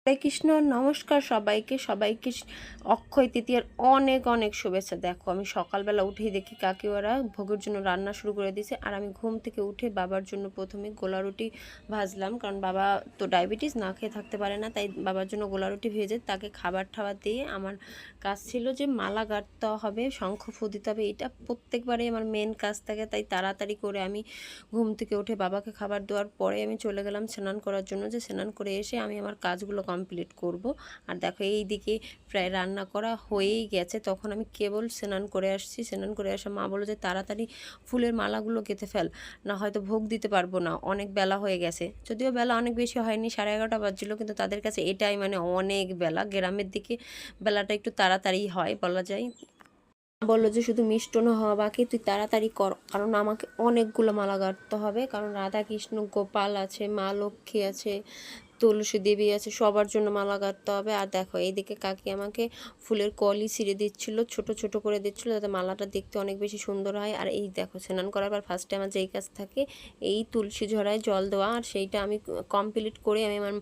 হরে কৃষ্ণ, নমস্কার সবাইকে। অক্ষয় তৃতীয়ার অনেক অনেক শুভেচ্ছা। দেখো, আমি সকালবেলা উঠেই দেখি কাকিওরা ভোগের জন্য রান্না শুরু করে দিয়েছে। আর আমি ঘুম থেকে উঠে বাবার জন্য প্রথমে গোলা রুটি ভাজলাম, কারণ বাবা তো ডায়াবেটিস, না খেয়ে থাকতে পারে না। তাই বাবার জন্য গোলা রুটি ভেজে তাকে খাবার টাবার দিয়ে আমার কাজ ছিল যে মালা গাঁথতে হবে, শঙ্খ ফু দিতে হবে। এটা প্রত্যেকবারেই আমার মেন কাজ থাকে। তাই তাড়াতাড়ি করে আমি ঘুম থেকে উঠে বাবাকে খাবার দেওয়ার পরে আমি চলে গেলাম স্নান করার জন্য, যে স্নান করে এসে আমি আমার কাজগুলো কমপ্লিট করব। আর দেখো, এই দিকে প্রায় রান্না করা হয়েই গেছে। তখন আমি কেবল স্নান করে আসছি। স্নান করে আসা মা বলল যে তাড়াতাড়ি ফুলের মালাগুলো গেঁথে ফেল, না হয়তো ভোগ দিতে পারবো না, অনেক বেলা হয়ে গেছে। যদিও বেলা অনেক বেশি হয়নি, 11:30 বাজছিল, কিন্তু তাদের কাছে এটাই মানে অনেক বেলা। গ্রামের দিকে বেলাটা একটু তাড়াতাড়ি হয় বলা যায়। বললো যে শুধু মিষ্টনো হওয়া বাকি, তুই তাড়াতাড়ি কর, কারণ আমাকে অনেকগুলো মালা গাঁথতে হবে। কারণ রাধা কৃষ্ণ গোপাল আছে, মা লক্ষ্মী আছে, তুলসী দেবী আছে, সবার জন্য মালা গাঁথতে হবে। আর দেখো, এইদিকে কাকি আমাকে ফুলের কলি ছিঁড়ে দিচ্ছিল, ছোট ছোট করে দিচ্ছিল, যাতে মালাটা দেখতে অনেক বেশি সুন্দর হয়। আর এই দেখো, স্নান করার পর ফার্স্টে আমার যেই কাজ থাকে এই তুলসী ঝরায় জল দেওয়া, আর সেইটা আমি কমপ্লিট করে আমি আমার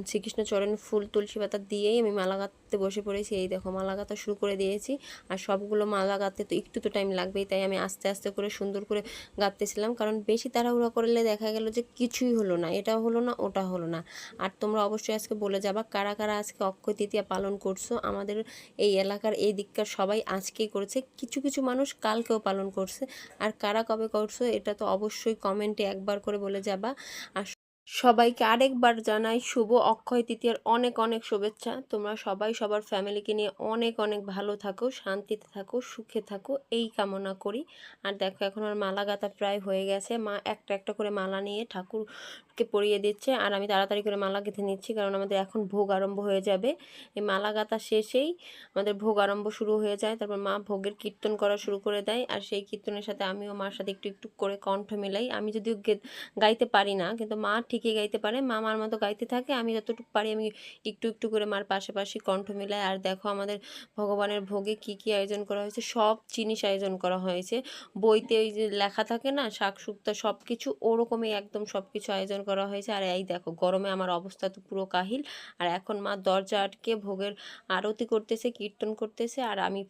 শ্রীকৃষ্ণ চরণে ফুল তুলসী পাতা দিয়েই আমি মালা গাঁথতে বসে পড়েছি। এই দেখো, মালা গাঁথা শুরু করে দিয়েছি। আর সবগুলো মালা গাঁথতে তো একটু তো টাইম লাগবেই, তাই আমি আস্তে আস্তে করে সুন্দর করে গাঁথতেছিলাম। কারণ বেশি তাড়াহুড়া করলে দেখা গেল যে কিছুই হলো না, এটাও হলো না, ওটা হলো না। আর তোমরা অবশ্যই আজকে বলে যাবা কারা কারা আজকে অক্ষয় তৃতীয়া পালন করছো। আমাদের এই এলাকার এই দিককার সবাই আজকেই করেছে, কিছু কিছু মানুষ কালকেও পালন করছে। আর কারা কবে করছো এটা তো অবশ্যই কমেন্টে একবার করে বলে যাবা। আর সবাইকে আরেকবার জানাই শুভ অক্ষয় তৃতীয়ার অনেক অনেক শুভেচ্ছা। তোমরা সবাই সবার ফ্যামিলিকে নিয়ে অনেক অনেক ভালো থাকো, শান্তিতে থাকো, সুখে থাকো, এই কামনা করি। আর দেখো, এখন আমার মালা গাঁথা প্রায় হয়ে গেছে। মা একটা একটা করে মালা নিয়ে ঠাকুরকে পরিয়ে দিচ্ছে, আর আমি তাড়াতাড়ি করে মালা গেঁথে নিচ্ছি, কারণ আমাদের এখন ভোগ আরম্ভ হয়ে যাবে। এই মালা গাঁথা শেষেই আমাদের ভোগ আরম্ভ শুরু হয়ে যায়। তারপর মা ভোগের কীর্তন করা শুরু করে দেয়, আর সেই কীর্তনের সাথে আমিও মার সাথে একটু একটু করে কণ্ঠ মিলাই। আমি যদিও গাইতে পারি না, কিন্তু মা ঠিকই গাইতে পারে। মা মার মতো গাইতে থাকে, আমি যতটুকু পারি আমি একটু একটু করে মার পাশাপাশি কণ্ঠ মিলাই। আর দেখো, আমাদের ভগবানের ভোগে কি কি আয়োজন করা হয়েছে, সব জিনিস আয়োজন করা হয়েছে। বইতে ওই যে লেখা থাকে না, শাক শুক্তা সব কিছু, ওরকমই একদম সব কিছু আয়োজন করা হয়েছে। আর এই দেখো, গরমে আমার অবস্থা তো পুরো কাহিল। আর এখন মা দরজা আটকে ভোগের আরতি করতেছে, কীর্তন করতেছে, আর আমি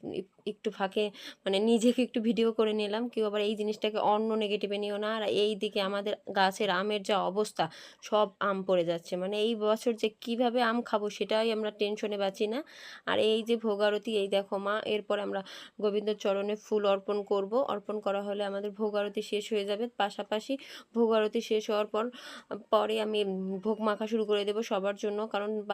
একটু ফাঁকে মানে নিজেকে একটু ভিডিও করে নিলাম। কেউ আবার এই জিনিসটাকে অন্য নেগেটিভে নিও না। আর এই দিকে আমাদের গাছের আমের যা অবস্থা, সব আম পড়ে যাচ্ছে। মানে এই বছর যে কিভাবে আম খাবো সেটাই আমরা টেনশনে বাঁচি না। আর এই যে ভোগ আরতি, এই দেখো মা, এরপর আমরা গোবিন্দ চরণে ফুল অর্পণ করব। অর্পণ করা হলে আমাদের ভোগ আরতি শেষ হয়ে যাবে। পাশাপাশি ভোগ আরতি শেষ হওয়ার পরে আমি ভোগ মাখা শুরু করে দেবো সবার জন্য, কারণ